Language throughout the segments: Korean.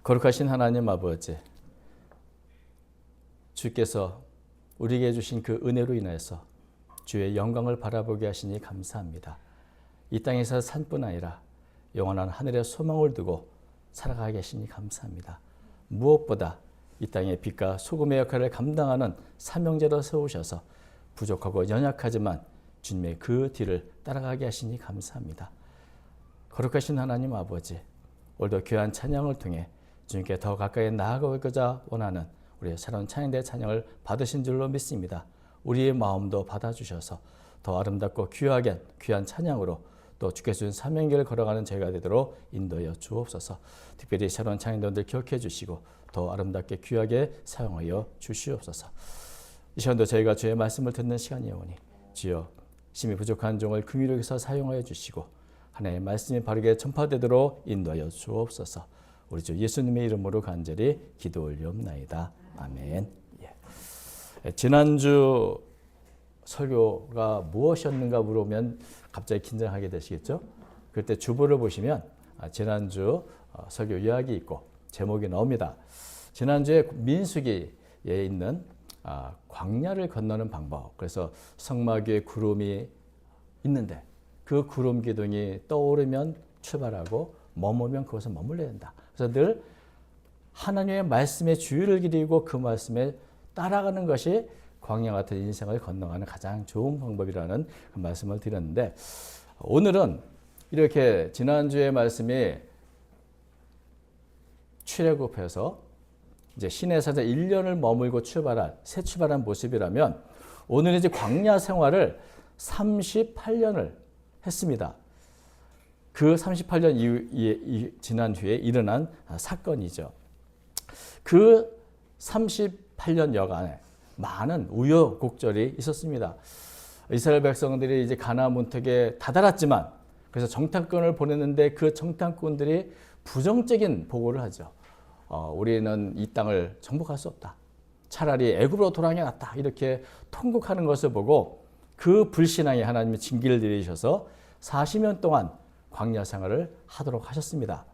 거룩하신 하나님 아버지, 주께서 우리에게 주신 그 은혜로 인해서 주의 영광을 바라보게 하시니 감사합니다. 이 땅에서 산뿐 아니라 영원한 하늘의 소망을 두고 살아가게 하시니 감사합니다. 무엇보다 이 땅의 빛과 소금의 역할을 감당하는 사명자로 세우셔서 부족하고 연약하지만 주님의 그 뒤를 따라가게 하시니 감사합니다. 거룩하신 하나님 아버지, 오늘도 귀한 찬양을 통해 주님께 더 가까이 나아가고자 원하는 우리의 새로운 찬양대 찬양을 받으신 줄로 믿습니다. 우리의 마음도 받아주셔서 더 아름답고 귀한 찬양으로 또 주께서 준 사명길을 걸어가는 저희가 되도록 인도하여 주옵소서. 특별히 새로운 찬양단들 기억해 주시고 더 아름답게 귀하게 사용하여 주시옵소서. 이 시간도 저희가 주의 말씀을 듣는 시간이오니 주여 심히 부족한 종을 긍휼히 여기서 사용하여 주시고 하나님의 말씀이 바르게 전파되도록 인도하여 주옵소서. 우리 주 예수님의 이름으로 간절히 기도 올리옵나이다. 아멘. 지난주 설교가 무엇이었는가 물으면 갑자기 긴장하게 되시겠죠? 그때 주보를 보시면 지난주 설교 요약이 있고 제목이 나옵니다. 지난주에 민수기에 있는 광야를 건너는 방법. 그래서 성막에 구름이 있는데 그 구름 기둥이 떠오르면 출발하고 머무면 그것을 머물러야 된다. 그래서 늘 하나님의 말씀의 주의를 기리고 그 말씀에 따라가는 것이 광야 같은 인생을 건너가는 가장 좋은 방법이라는 그 말씀을 드렸는데, 오늘은 이렇게 지난주의 말씀이 출애굽해서 이제 시내에서 1년을 머물고 새 출발한 모습이라면, 오늘은 이제 광야 생활을 38년을 했습니다. 그 38년 지난 뒤에 일어난 사건이죠. 그 38년 여간에 많은 우여곡절이 있었습니다. 이스라엘 백성들이 이제 가나안 문턱에 다다랐지만, 그래서 정탐꾼을 보냈는데 그 정탐꾼들이 부정적인 보고를 하죠. 우리는 이 땅을 정복할 수 없다. 차라리 애굽으로 돌아가는 게 낫다. 이렇게 통곡하는 것을 보고 그 불신앙에 하나님이 징계를 내리셔서 40년 동안 광야 생활을 하도록 하셨습니다.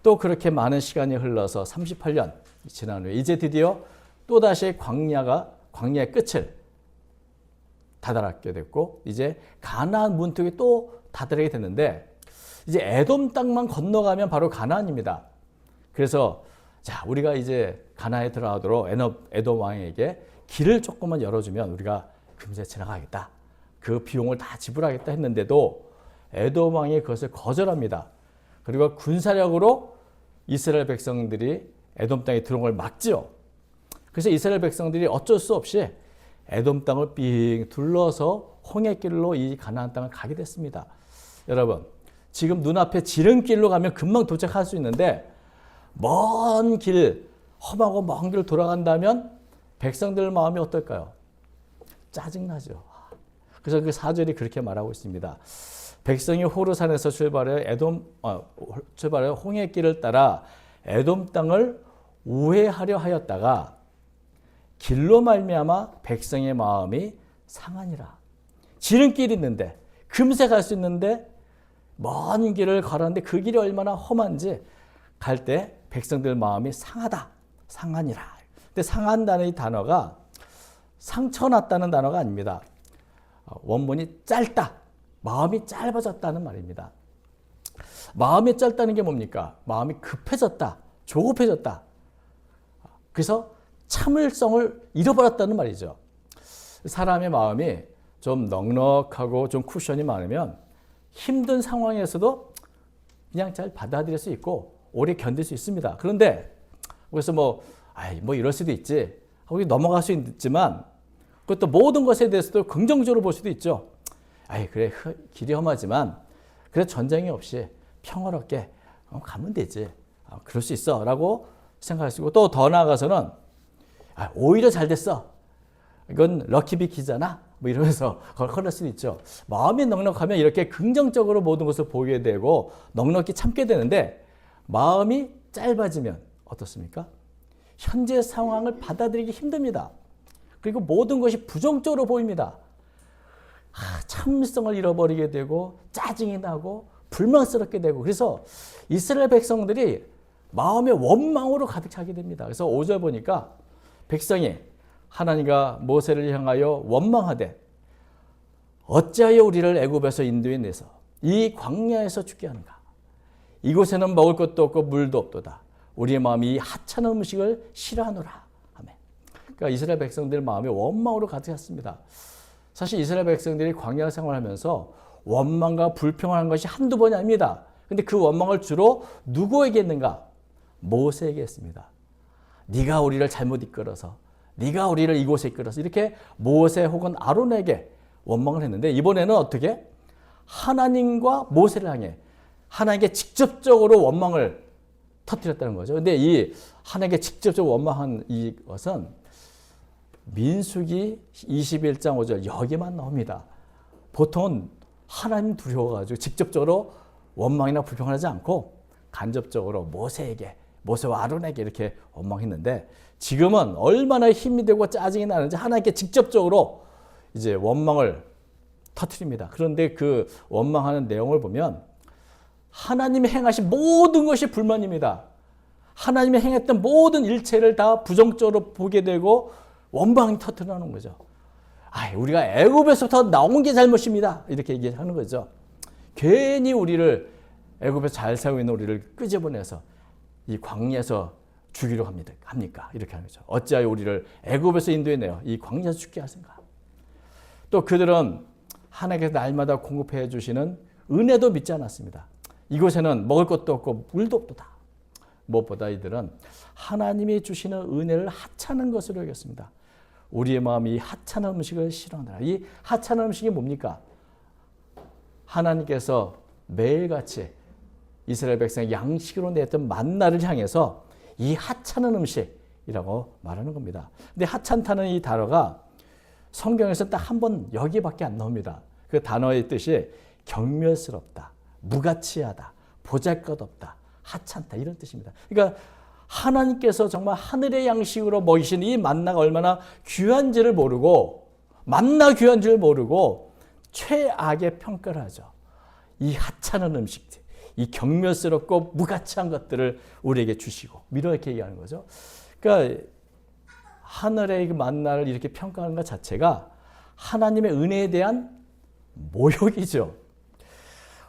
또 그렇게 많은 시간이 흘러서 38년 지난 후에 이제 드디어 또다시 광야의 끝을 다다랐게 됐고, 이제 가나안 문턱에 또 다다르게 됐는데, 이제 에돔 땅만 건너가면 바로 가나안입니다. 그래서 자, 우리가 이제 가나안에 들어가도록 에돔 왕에게 길을 조금만 열어주면 우리가 금세 지나가겠다. 그 비용을 다 지불하겠다 했는데도 에돔 왕이 그것을 거절합니다. 그리고 군사력으로 이스라엘 백성들이 에돔 땅에 들어온 걸 막지요. 그래서 이스라엘 백성들이 어쩔 수 없이 에돔 땅을 삥 둘러서 홍해길로 이 가나안 땅을 가게 됐습니다. 여러분, 지금 눈앞에 지름길로 가면 금방 도착할 수 있는데, 먼 길, 험하고 먼 길을 돌아간다면 백성들 마음이 어떨까요? 짜증나죠. 그래서 그 4절이 그렇게 말하고 있습니다. 백성이 호르산에서 출발해 홍해길을 따라 에돔 땅을 우회하려 하였다가 길로 말미암아 백성의 마음이 상하니라. 지름길이 있는데, 금세 갈 수 있는데 먼 길을 걸었는데 그 길이 얼마나 험한지 갈 때 백성들 마음이 상하다. 상하니라. 근데 상한다는 이 단어가 상처났다는 단어가 아닙니다. 원문이 짧다. 마음이 짧아졌다는 말입니다. 마음이 짧다는 게 뭡니까? 마음이 급해졌다. 조급해졌다. 그래서 참을성을 잃어버렸다는 말이죠. 사람의 마음이 좀 넉넉하고 좀 쿠션이 많으면 힘든 상황에서도 그냥 잘 받아들일 수 있고 오래 견딜 수 있습니다. 그런데 그래서 뭐 이럴 수도 있지 하고 넘어갈 수 있지만, 그것도 모든 것에 대해서도 긍정적으로 볼 수도 있죠. 그래, 길이 험하지만 그래, 전쟁이 없이 평화롭게 가면 되지. 그럴 수 있어 라고 생각할 수 있고, 또 더 나아가서는 오히려 잘 됐어. 이건 럭키비키잖아. 뭐 이러면서 그럴 수도 있죠. 마음이 넉넉하면 이렇게 긍정적으로 모든 것을 보게 되고 넉넉히 참게 되는데, 마음이 짧아지면 어떻습니까? 현재 상황을 받아들이기 힘듭니다. 그리고 모든 것이 부정적으로 보입니다. 참을성을 잃어버리게 되고 짜증이 나고 불만스럽게 되고, 그래서 이스라엘 백성들이 마음의 원망으로 가득 차게 됩니다. 그래서 5절 보니까 백성이 하나님과 모세를 향하여 원망하되 어찌하여 우리를 애굽에서 인도해 내서 이 광야에서 죽게 하는가? 이곳에는 먹을 것도 없고 물도 없도다. 우리의 마음이 이 하찮은 음식을 싫어하노라. 아멘. 그러니까 이스라엘 백성들 마음이 원망으로 가득 찼습니다. 사실 이스라엘 백성들이 광야 생활하면서 원망과 불평하는 것이 한두 번이 아닙니다. 근데 그 원망을 주로 누구에게 했는가? 모세에게 했습니다. 네가 우리를 잘못 이끌어서, 네가 우리를 이곳에 이끌어서, 이렇게 모세 혹은 아론에게 원망을 했는데, 이번에는 어떻게? 하나님과 모세를 향해 하나님께 직접적으로 원망을 터뜨렸다는 거죠. 근데 이 하나님께 직접적으로 원망한 이것은 민수기 21장 5절 여기만 나옵니다. 보통은 하나님 두려워가지고 직접적으로 원망이나 불평을 하지 않고 간접적으로 모세와 아론에게 이렇게 원망했는데, 지금은 얼마나 힘이 되고 짜증이 나는지 하나님께 직접적으로 이제 원망을 터뜨립니다. 그런데 그 원망하는 내용을 보면 하나님이 행하신 모든 것이 불만입니다. 하나님이 행했던 모든 일체를 다 부정적으로 보게 되고 원망이 터뜨려나오는 거죠. 우리가 애굽에서부터 나온 게 잘못입니다. 이렇게 얘기하는 거죠. 괜히 우리를 애굽에서 잘 살고 있는 우리를 끄집어내서 이 광야에서 죽이려 합니까? 이렇게 하는 거죠. 어찌하여 우리를 애굽에서 인도해내어 이 광야에서 죽게 하신가? 또 그들은 하나님께서 날마다 공급해 주시는 은혜도 믿지 않았습니다. 이곳에는 먹을 것도 없고 물도 없도다. 무엇보다 이들은 하나님이 주시는 은혜를 하찮은 것으로 여겼습니다. 우리의 마음이 이 하찮은 음식을 싫어한다. 이 하찮은 음식이 뭡니까? 하나님께서 매일같이 이스라엘 백성의 양식으로 냈던 만나를 향해서 이 하찮은 음식이라고 말하는 겁니다. 근데 하찮다는 이 단어가 성경에서 딱 한 번 여기밖에 안 나옵니다. 그 단어의 뜻이 경멸스럽다, 무가치하다, 보잘것없다, 하찮다, 이런 뜻입니다. 그러니까 하나님께서 정말 하늘의 양식으로 먹이신 이 만나가 얼마나 귀한지를 모르고, 만나 귀한지를 모르고 최악의 평가를 하죠. 이 하찮은 음식들, 이 경멸스럽고 무가치한 것들을 우리에게 주시고, 이렇게 얘기하는 거죠. 그러니까 하늘의 그 만나를 이렇게 평가하는 것 자체가 하나님의 은혜에 대한 모욕이죠.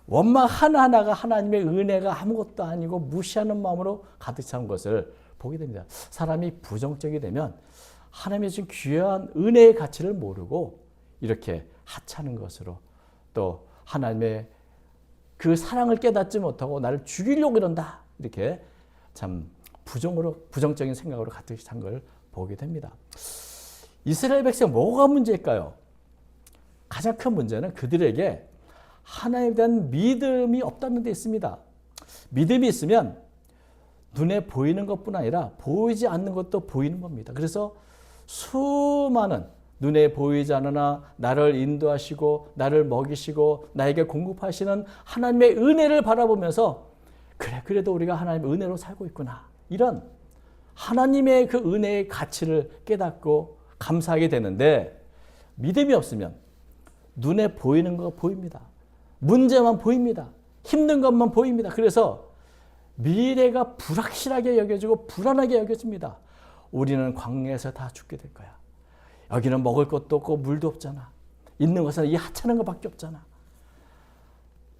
원망 하나하나가 하나님의 은혜가 아무것도 아니고 무시하는 마음으로 가득 찬 것을 보게 됩니다. 사람이 부정적이 되면 하나님의 주신 귀한 은혜의 가치를 모르고 이렇게 하찮은 것으로, 또 하나님의 그 사랑을 깨닫지 못하고 나를 죽이려고 그런다, 이렇게 참 부정적인 생각으로 가득 찬 걸 보게 됩니다. 이스라엘 백성 뭐가 문제일까요? 가장 큰 문제는 그들에게 하나님에 대한 믿음이 없다는 데 있습니다. 믿음이 있으면 눈에 보이는 것뿐 아니라 보이지 않는 것도 보이는 겁니다. 그래서 수많은 눈에 보이지 않으나 나를 인도하시고 나를 먹이시고 나에게 공급하시는 하나님의 은혜를 바라보면서 그래도 우리가 하나님의 은혜로 살고 있구나, 이런 하나님의 그 은혜의 가치를 깨닫고 감사하게 되는데, 믿음이 없으면 눈에 보이는 거 보입니다. 문제만 보입니다. 힘든 것만 보입니다. 그래서 미래가 불확실하게 여겨지고 불안하게 여겨집니다. 우리는 광야에서 다 죽게 될 거야. 여기는 먹을 것도 없고 물도 없잖아. 있는 것은 이 하찮은 것밖에 없잖아.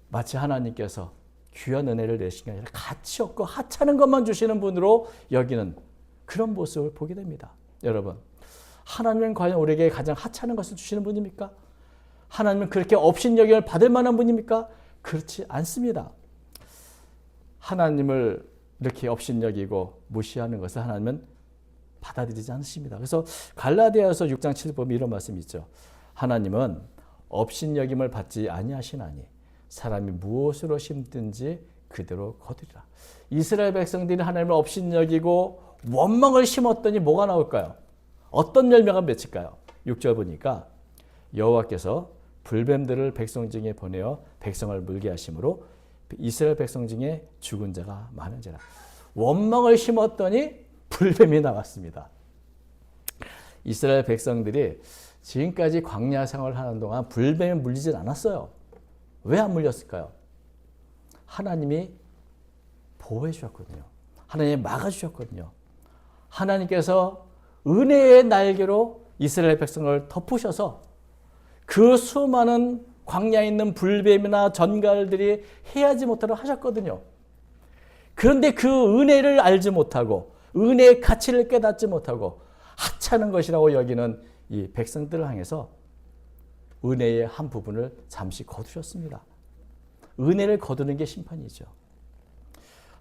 마치 하나님께서 귀한 은혜를 내신 게 아니라 가치 없고 하찮은 것만 주시는 분으로 여기는 그런 모습을 보게 됩니다. 여러분, 하나님은 과연 우리에게 가장 하찮은 것을 주시는 분입니까? 하나님은 그렇게 업신여김을 받을 만한 분입니까? 그렇지 않습니다. 하나님을 이렇게 업신여기고 무시하는 것을 하나님은 받아들이지 않으십니다. 그래서 갈라디아서 6장 7절 보면 이런 말씀이 있죠. 하나님은 업신여김을 받지 아니하시나니 사람이 무엇으로 심든지 그대로 거두리라. 이스라엘 백성들이 하나님을 업신여기고 원망을 심었더니 뭐가 나올까요? 어떤 열매가 맺힐까요? 6절 보니까 여호와께서 불뱀들을 백성 중에 보내어 백성을 물게 하심으로 이스라엘 백성 중에 죽은 자가 많은지라. 원망을 심었더니 불뱀이 나왔습니다. 이스라엘 백성들이 지금까지 광야 생활을 하는 동안 불뱀에 물리질 않았어요. 왜 안 물렸을까요? 하나님이 보호해 주셨거든요. 하나님이 막아주셨거든요. 하나님께서 은혜의 날개로 이스라엘 백성을 덮으셔서 그 수많은 광야에 있는 불뱀이나 전갈들이 해하지 못하도록 하셨거든요. 그런데 그 은혜를 알지 못하고 은혜의 가치를 깨닫지 못하고 하찮은 것이라고 여기는 이 백성들을 향해서 은혜의 한 부분을 잠시 거두셨습니다. 은혜를 거두는 게 심판이죠.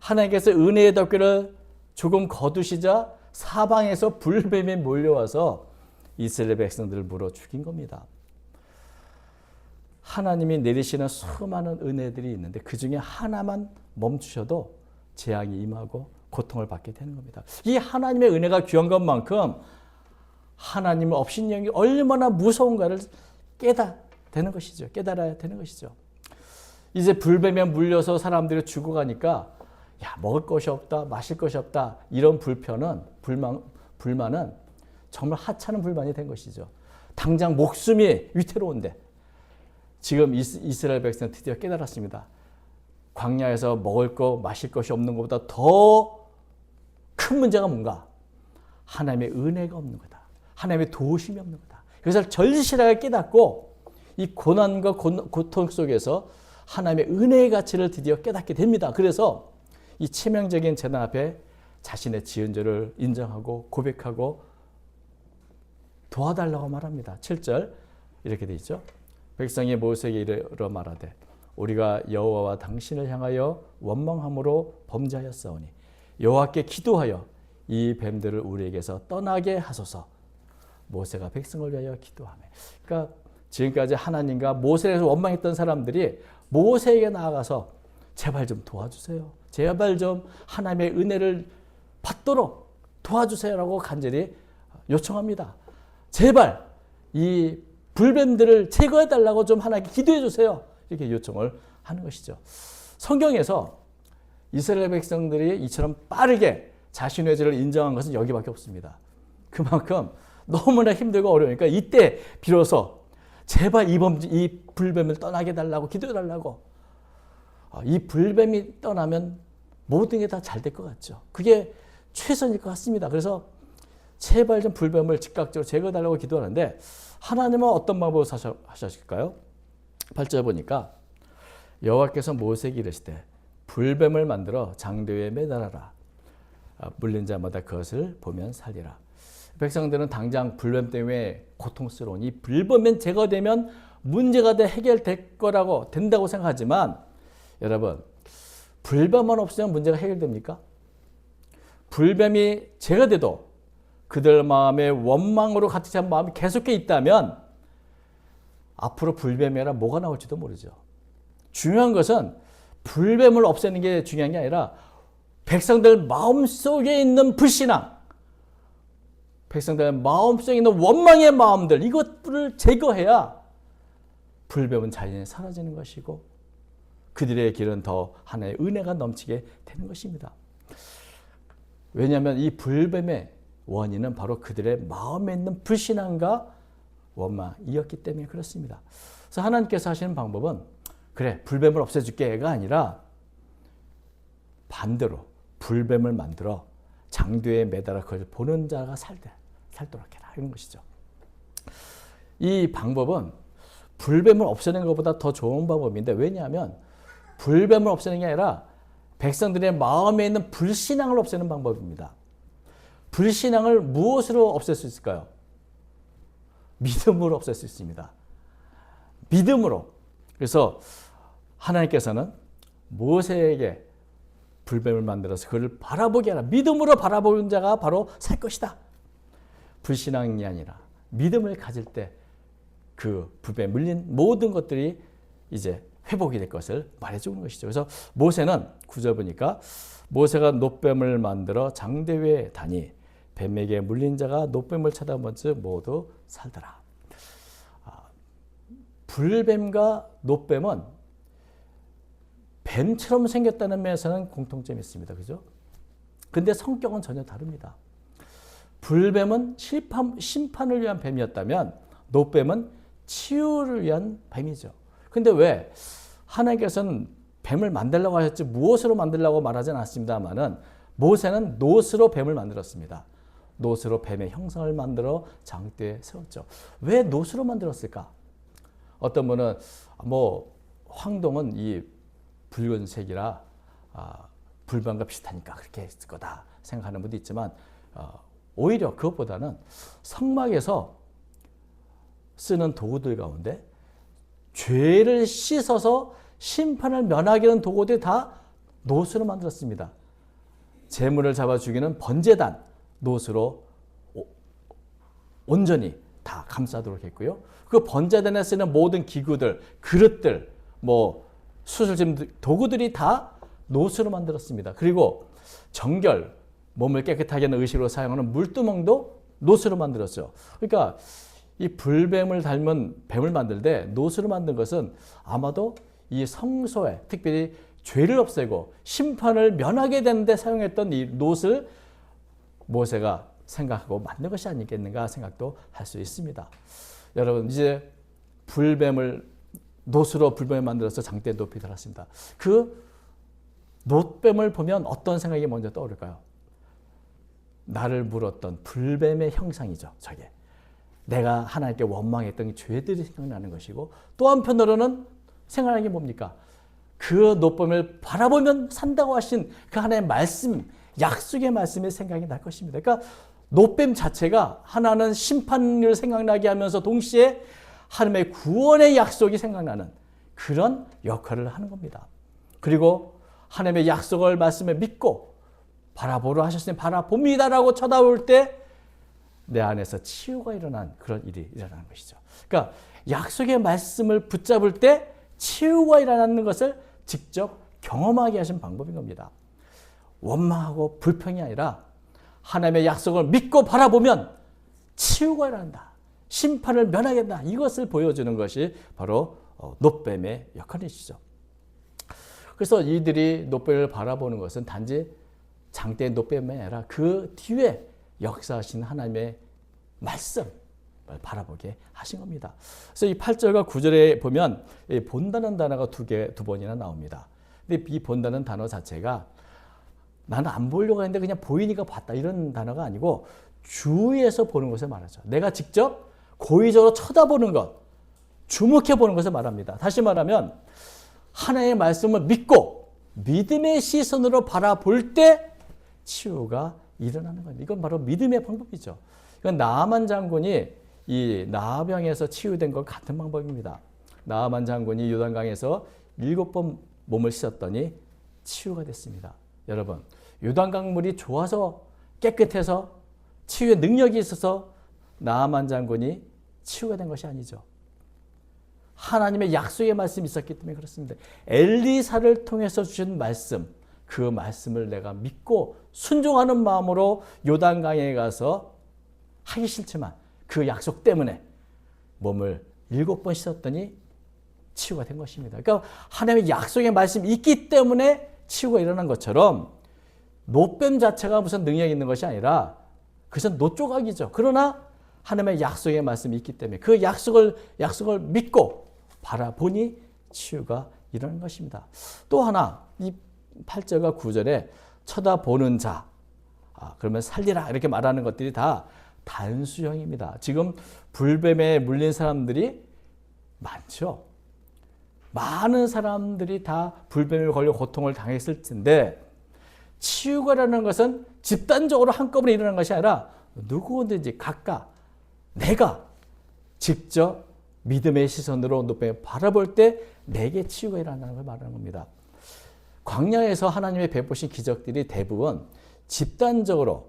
하나님께서 은혜의 덮개를 조금 거두시자 사방에서 불뱀이 몰려와서 이스라엘 백성들을 물어 죽인 겁니다. 하나님이 내리시는 수많은 은혜들이 있는데 그 중에 하나만 멈추셔도 재앙이 임하고 고통을 받게 되는 겁니다. 이 하나님의 은혜가 귀한 것만큼 하나님의 업신여김이 얼마나 무서운가를 깨달아야 되는 것이죠. 이제 불뱀에 물려서 사람들이 죽어가니까 야, 먹을 것이 없다, 마실 것이 없다, 이런 불만은 정말 하찮은 불만이 된 것이죠. 당장 목숨이 위태로운데 지금 이스라엘 백성은 드디어 깨달았습니다. 광야에서 먹을 것, 마실 것이 없는 것보다 더 큰 문제가 뭔가? 하나님의 은혜가 없는 거다. 하나님의 도우심이 없는 거다. 그래서 절실하게 깨닫고 이 고난과 고통 속에서 하나님의 은혜의 가치를 드디어 깨닫게 됩니다. 그래서 이 치명적인 재난 앞에 자신의 지은 죄를 인정하고 고백하고 도와달라고 말합니다. 7절 이렇게 돼 있죠. 백성이 모세에게 이르러 말하되 우리가 여호와와 당신을 향하여 원망함으로 범죄하였사오니 여호와께 기도하여 이 뱀들을 우리에게서 떠나게 하소서. 모세가 백성을 위하여 기도하며. 그러니까 지금까지 하나님과 모세에서 원망했던 사람들이 모세에게 나아가서 제발 좀 도와주세요. 제발 좀 하나님의 은혜를 받도록 도와주세요라고 간절히 요청합니다. 제발 이 불뱀들을 제거해달라고 좀 하나님께 기도해주세요. 이렇게 요청을 하는 것이죠. 성경에서 이스라엘 백성들이 이처럼 빠르게 자신의 죄를 인정한 것은 여기밖에 없습니다. 그만큼 너무나 힘들고 어려우니까 이때 비로소 제발 이 불뱀을 떠나게 해달라고 기도해달라고. 이 불뱀이 떠나면 모든 게 다 잘 될 것 같죠. 그게 최선일 것 같습니다. 그래서 제발 좀 불뱀을 즉각적으로 제거해달라고 기도하는데 하나님은 어떤 방법으로 하셨을까요? 8절 보니까 여호와께서 모세에게 이르시되 불뱀을 만들어 장대 위에 매달아라. 물린 자마다 그것을 보면 살리라. 백성들은 당장 불뱀 때문에 고통스러운 이 불뱀이 제거되면 문제가 해결될 거라고 된다고 생각하지만 여러분 불뱀만 없으면 문제가 해결됩니까? 불뱀이 제거돼도 그들 마음에 원망으로 가득 찬 마음이 계속해 있다면 앞으로 불뱀이 아니라 뭐가 나올지도 모르죠. 중요한 것은 불뱀을 없애는 게 중요한 게 아니라 백성들 마음속에 있는 불신앙, 백성들 마음속에 있는 원망의 마음들, 이것들을 제거해야 불뱀은 자연히 사라지는 것이고 그들의 길은 더 하나의 은혜가 넘치게 되는 것입니다. 왜냐하면 이 불뱀의 원인은 바로 그들의 마음에 있는 불신앙과 원망이었기 때문에 그렇습니다. 그래서 하나님께서 하시는 방법은 그래 불뱀을 없애줄게가 아니라 반대로 불뱀을 만들어 장대에 매달아 그걸 보는 자가 살도록 해라 이런 것이죠. 이 방법은 불뱀을 없애는 것보다 더 좋은 방법인데 왜냐하면 불뱀을 없애는 게 아니라 백성들의 마음에 있는 불신앙을 없애는 방법입니다. 불신앙을 무엇으로 없앨 수 있을까요? 믿음으로 없앨 수 있습니다. 믿음으로. 그래서 하나님께서는 모세에게 불뱀을 만들어서 그를 바라보게 하라. 믿음으로 바라보는 자가 바로 살 것이다. 불신앙이 아니라 믿음을 가질 때 그 불뱀에 물린 모든 것들이 이제 회복이 될 것을 말해주는 것이죠. 그래서 모세는 9절 보니까 모세가 놋뱀을 만들어 장대 위에 다니 뱀에게 물린 자가 놋뱀을 쳐다본즉 모두 살더라. 불뱀과 놋뱀은 뱀처럼 생겼다는 면에서는 공통점이 있습니다. 그죠? 근데 성격은 전혀 다릅니다. 불뱀은 심판을 위한 뱀이었다면 놋뱀은 치유를 위한 뱀이죠. 근데 왜 하나님께서는 뱀을 만들려고 하셨지 무엇으로 만들려고 말하진 않습니다만은 모세는 놋으로 뱀을 만들었습니다. 놋으로 뱀의 형상을 만들어 장대에 세웠죠. 왜 놋으로 만들었을까? 어떤 분은 황동은 이 붉은색이라 불뱀과 비슷하니까 그렇게 했을 거다 생각하는 분도 있지만 오히려 그것보다는 성막에서 쓰는 도구들 가운데 죄를 씻어서 심판을 면하게 하는 도구들이 다 놋으로 만들었습니다. 재물을 잡아 죽이는 번제단 놋으로 온전히 다 감싸도록 했고요. 그 번제단에 쓰는 모든 기구들, 그릇들, 수술집 도구들이 다 놋으로 만들었습니다. 그리고 정결, 몸을 깨끗하게 하는 의식으로 사용하는 물두멍도 놋으로 만들었죠. 그러니까 이 불뱀을 닮은 뱀을 만들 때 놋으로 만든 것은 아마도 이 성소에 특별히 죄를 없애고 심판을 면하게 되는데 사용했던 이 놋을 모세가 생각하고 만든 것이 아니겠는가 생각도 할 수 있습니다. 여러분 이제 놋으로 불뱀을 만들어서 장대에 높이 달았습니다. 그 놋뱀을 보면 어떤 생각이 먼저 떠오를까요? 나를 물었던 불뱀의 형상이죠. 저게. 내가 하나님께 원망했던 죄들이 생각나는 것이고 또 한편으로는 생각나는 게 뭡니까? 그 놋뱀을 바라보면 산다고 하신 그 하나님의 말씀, 약속의 말씀이 생각이 날 것입니다. 그러니까 놋뱀 자체가 하나는 심판을 생각나게 하면서 동시에 하나님의 구원의 약속이 생각나는 그런 역할을 하는 겁니다. 그리고 하나님의 약속을 말씀에 믿고 바라보러 하셨으니 바라봅니다라고 쳐다볼 때 내 안에서 치유가 일어난 그런 일이 일어나는 것이죠. 그러니까 약속의 말씀을 붙잡을 때 치유가 일어나는 것을 직접 경험하게 하신 방법인 겁니다. 원망하고 불평이 아니라 하나님의 약속을 믿고 바라보면 치유가 일어난다. 심판을 면하게 된다. 이것을 보여주는 것이 바로 놋뱀의 역할이시죠. 그래서 이들이 놋뱀을 바라보는 것은 단지 장대의 놋뱀이 아니라 그 뒤에 역사하신 하나님의 말씀을 바라보게 하신 겁니다. 그래서 이 8절과 9절에 보면 본다는 단어가 두 번이나 나옵니다. 근데 이 본다는 단어 자체가 나는 안 보려고 했는데 그냥 보이니까 봤다 이런 단어가 아니고 주위에서 보는 것을 말하죠. 내가 직접 고의적으로 쳐다보는 것, 주목해 보는 것을 말합니다. 다시 말하면 하나님의 말씀을 믿고 믿음의 시선으로 바라볼 때 치유가 일어나는 겁니다. 이건 바로 믿음의 방법이죠. 이건 나아만 장군이 이 나병에서 치유된 것 같은 방법입니다. 나아만 장군이 요단강에서 7번 몸을 씻었더니 치유가 됐습니다. 여러분, 요단강 물이 좋아서 깨끗해서 치유의 능력이 있어서 나아만 장군이 치유가 된 것이 아니죠. 하나님의 약속의 말씀이 있었기 때문에 그렇습니다. 엘리사를 통해서 주신 말씀, 그 말씀을 내가 믿고 순종하는 마음으로 요단강에 가서 하기 싫지만 그 약속 때문에 몸을 7번 씻었더니 치유가 된 것입니다. 그러니까 하나님의 약속의 말씀이 있기 때문에 치유가 일어난 것처럼 놋뱀 자체가 무슨 능력이 있는 것이 아니라 그것은 놋조각이죠. 그러나 하나님의 약속의 말씀이 있기 때문에 그 약속을 믿고 바라보니 치유가 일어난 것입니다. 또 하나 이 8절과 9절에 쳐다보는 자, 그러면 살리라 이렇게 말하는 것들이 다 단수형입니다. 지금 불뱀에 물린 사람들이 많죠. 많은 사람들이 다 불뱀에 걸려 고통을 당했을 텐데 치유가라는 것은 집단적으로 한꺼번에 일어나는 것이 아니라 누구든지 각각 내가 직접 믿음의 시선으로 놋뱀을 바라볼 때 내게 치유가 일어나는 걸 말하는 겁니다. 광야에서 하나님의 베푸신 기적들이 대부분 집단적으로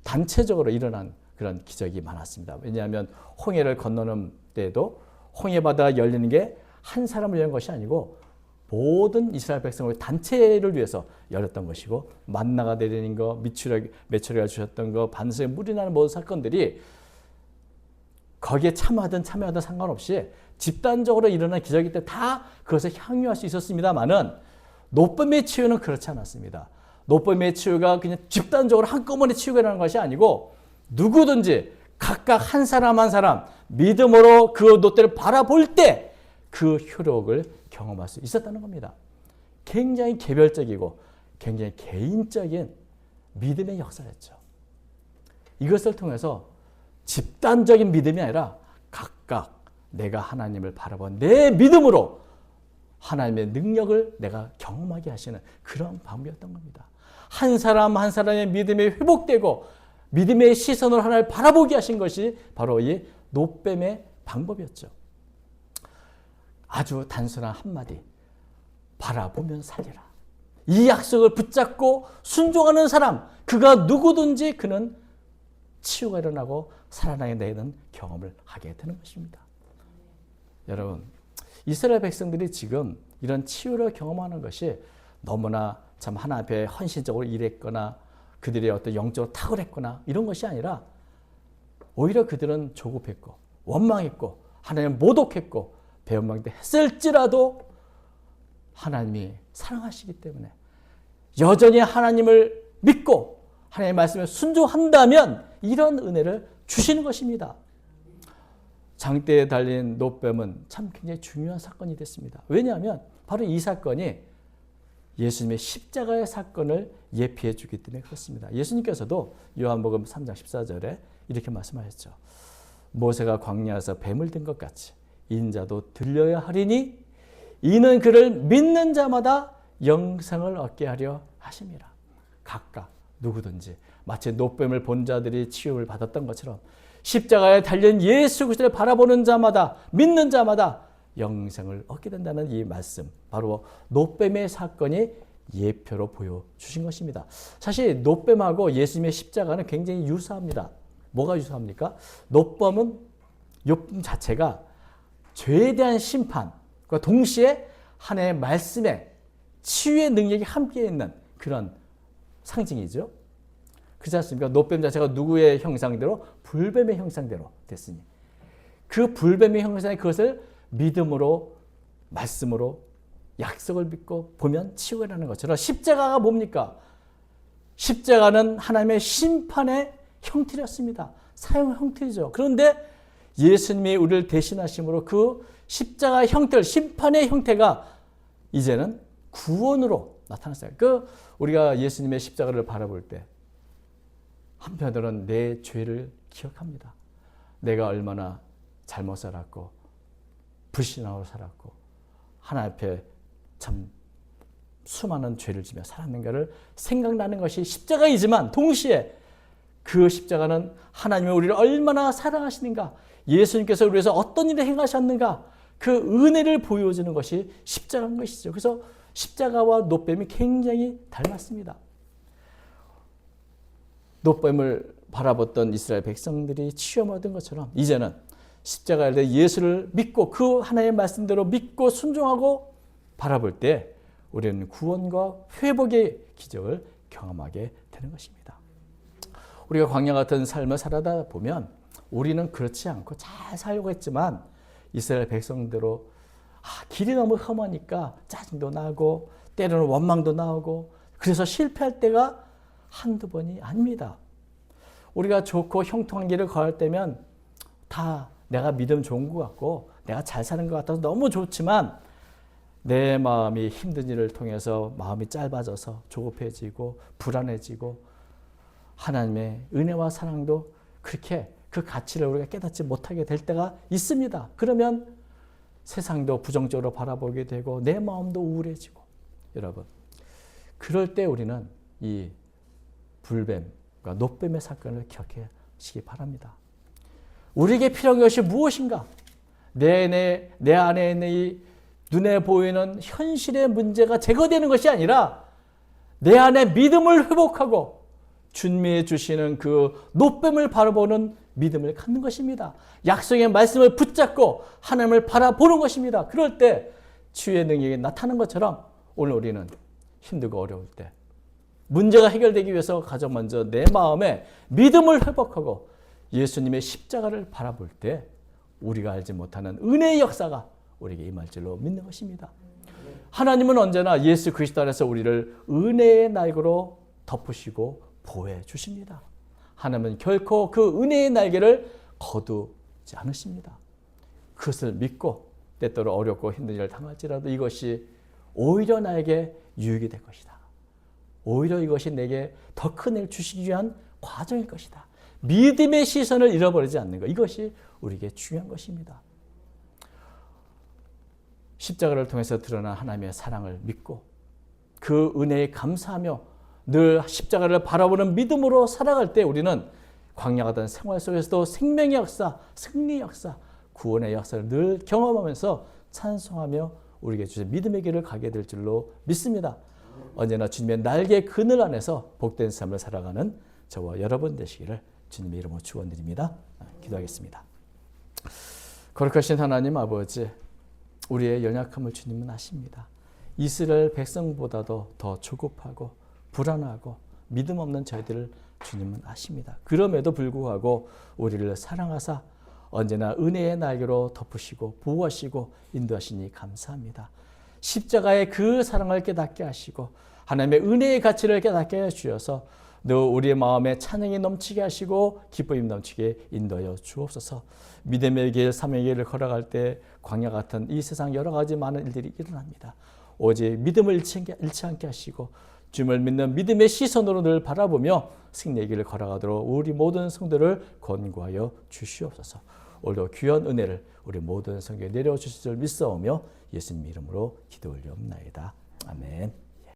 단체적으로 일어난 그런 기적이 많았습니다. 왜냐하면 홍해를 건너는 때에도 홍해 바다가 열리는 게 한 사람을 위한 것이 아니고 모든 이스라엘 백성을 단체를 위해서 열렸던 것이고 만나가 내리는 거, 메추리가 주셨던 거, 반석에 물이 나는 모든 사건들이 거기에 참여하든 상관없이 집단적으로 일어난 기적일 때 다 그것을 향유할 수 있었습니다만은 놋뱀의 치유는 그렇지 않았습니다. 놋뱀의 치유가 그냥 집단적으로 한꺼번에 치유가 일어나는 것이 아니고 누구든지 각각 한 사람 한 사람 믿음으로 그 놋대를 바라볼 때 그 효력을 경험할 수 있었다는 겁니다. 굉장히 개별적이고 굉장히 개인적인 믿음의 역사였죠. 이것을 통해서 집단적인 믿음이 아니라 각각 내가 하나님을 바라본 내 믿음으로 하나님의 능력을 내가 경험하게 하시는 그런 방법이었던 겁니다. 한 사람 한 사람의 믿음이 회복되고 믿음의 시선으로 하나님을 바라보게 하신 것이 바로 이 노뱀의 방법이었죠. 아주 단순한 한마디, 바라보면 살리라. 이 약속을 붙잡고 순종하는 사람, 그가 누구든지 그는 치유가 일어나고 살아나게 되는 경험을 하게 되는 것입니다. 여러분, 이스라엘 백성들이 지금 이런 치유를 경험하는 것이 너무나 참 하나님 앞에 헌신적으로 일했거나 그들의 어떤 영적으로 탁월했거나 이런 것이 아니라 오히려 그들은 조급했고 원망했고 하나님을 모독했고 배은망대 했을지라도 하나님이 사랑하시기 때문에 여전히 하나님을 믿고 하나님의 말씀에 순종한다면 이런 은혜를 주시는 것입니다. 장대에 달린 노뱀은 참 굉장히 중요한 사건이 됐습니다. 왜냐하면 바로 이 사건이 예수님의 십자가의 사건을 예피해 주기 때문에 그렇습니다. 예수님께서도 요한복음 3장 14절에 이렇게 말씀하셨죠. 모세가 광야에서 뱀을 든 것 같이 인자도 들려야 하리니 이는 그를 믿는 자마다 영생을 얻게 하려 하심이라. 각각 누구든지 마치 노뱀을 본 자들이 치유를 받았던 것처럼 십자가에 달린 예수 그리스도를 바라보는 자마다 믿는 자마다 영생을 얻게 된다는 이 말씀, 바로 노뱀의 사건이 예표로 보여주신 것입니다. 사실 노뱀하고 예수님의 십자가는 굉장히 유사합니다. 뭐가 유사합니까? 노뱀은 요품 자체가 죄에 대한 심판과 동시에 하나님의 말씀에 치유의 능력이 함께 있는 그런 상징이죠. 그렇지 않습니까? 노뱀 자체가 누구의 형상대로? 불뱀의 형상대로 됐으니 그 불뱀의 형상에 그것을 믿음으로 말씀으로 약속을 믿고 보면 치유가 일어나는 것처럼 십자가가 뭡니까? 십자가는 하나님의 심판의 형틀이었습니다. 사형 형틀이죠. 그런데 예수님이 우리를 대신하심으로 그 십자가의 형틀, 심판의 형태가 이제는 구원으로 나타났어요. 우리가 예수님의 십자가를 바라볼 때 한편으로는 내 죄를 기억합니다. 내가 얼마나 잘못 살았고 불신하고 살았고 하나님 앞에 참 수많은 죄를 지며 살았는가를 생각나는 것이 십자가이지만 동시에 그 십자가는 하나님이 우리를 얼마나 사랑하시는가, 예수님께서 우리 위해서 어떤 일을 행하셨는가, 그 은혜를 보여주는 것이 십자가인 것이죠. 그래서 십자가와 노뱀이 굉장히 닮았습니다. 노뱀을 바라봤던 이스라엘 백성들이 치유 얻은 것처럼 이제는 십자가에 대해 예수를 믿고 그 하나님의 말씀대로 믿고 순종하고 바라볼 때 우리는 구원과 회복의 기적을 경험하게 되는 것입니다. 우리가 광야 같은 삶을 살아다 보면 우리는 그렇지 않고 잘 살려고 했지만 이스라엘 백성대로 길이 너무 험하니까 짜증도 나고 때로는 원망도 나오고 그래서 실패할 때가 한두 번이 아닙니다. 우리가 좋고 형통한 길을 걸을 때면 다 내가 믿음 좋은 것 같고 내가 잘 사는 것 같아서 너무 좋지만 내 마음이 힘든 일을 통해서 마음이 짧아져서 조급해지고 불안해지고 하나님의 은혜와 사랑도 그렇게 그 가치를 우리가 깨닫지 못하게 될 때가 있습니다. 그러면 세상도 부정적으로 바라보게 되고 내 마음도 우울해지고 여러분 그럴 때 우리는 이 불뱀과 노뱀의 사건을 기억하시기 바랍니다. 우리에게 필요한 것이 무엇인가? 내 안에 있는 이 눈에 보이는 현실의 문제가 제거되는 것이 아니라 내 안에 믿음을 회복하고 주님이 주시는 그 노뱀을 바라보는 믿음을 갖는 것입니다. 약속의 말씀을 붙잡고 하나님을 바라보는 것입니다. 그럴 때 치유의 능력이 나타나는 것처럼 오늘 우리는 힘들고 어려울 때 문제가 해결되기 위해서 가장 먼저 내 마음에 믿음을 회복하고 예수님의 십자가를 바라볼 때 우리가 알지 못하는 은혜의 역사가 우리에게 임할 줄로 믿는 것입니다. 하나님은 언제나 예수 그리스도 안에서 우리를 은혜의 날개로 덮으시고 보호해 주십니다. 하나님은 결코 그 은혜의 날개를 거두지 않으십니다. 그것을 믿고 때때로 어렵고 힘든 일을 당할지라도 이것이 오히려 나에게 유익이 될 것이다. 오히려 이것이 내게 더 큰 일 주시기 위한 과정일 것이다. 믿음의 시선을 잃어버리지 않는 것. 이것이 우리에게 중요한 것입니다. 십자가를 통해서 드러난 하나님의 사랑을 믿고 그 은혜에 감사하며 늘 십자가를 바라보는 믿음으로 살아갈 때 우리는 광야 같은 생활 속에서도 생명의 역사, 승리의 역사, 구원의 역사를 늘 경험하면서 찬송하며 우리에게 주신 믿음의 길을 가게 될 줄로 믿습니다. 언제나 주님의 날개 그늘 안에서 복된 삶을 살아가는 저와 여러분 되시기를 주님의 이름으로 축원드립니다. 기도하겠습니다. 거룩하신 하나님 아버지, 우리의 연약함을 주님은 아십니다. 이스라엘 백성보다도 더 조급하고 불안하고 믿음 없는 저희들을 주님은 아십니다. 그럼에도 불구하고 우리를 사랑하사 언제나 은혜의 날개로 덮으시고 보호하시고 인도하시니 감사합니다. 십자가의 그 사랑을 깨닫게 하시고 하나님의 은혜의 가치를 깨닫게 하셔서 늘 우리의 마음에 찬양이 넘치게 하시고 기쁨이 넘치게 인도하여 주옵소서. 믿음의 길, 사명의 길을 걸어갈 때 광야 같은 이 세상 여러 가지 많은 일들이 일어납니다. 오직 믿음을 잃지 않게 하시고 주님을 믿는 믿음의 시선으로 늘 바라보며 승리의 길을 걸어가도록 우리 모든 성도를 권고하여 주시옵소서. 오늘도 귀한 은혜를 우리 모든 성도에 내려주실 줄 믿사오며 예수님 이름으로 기도 올리옵나이다. 아멘.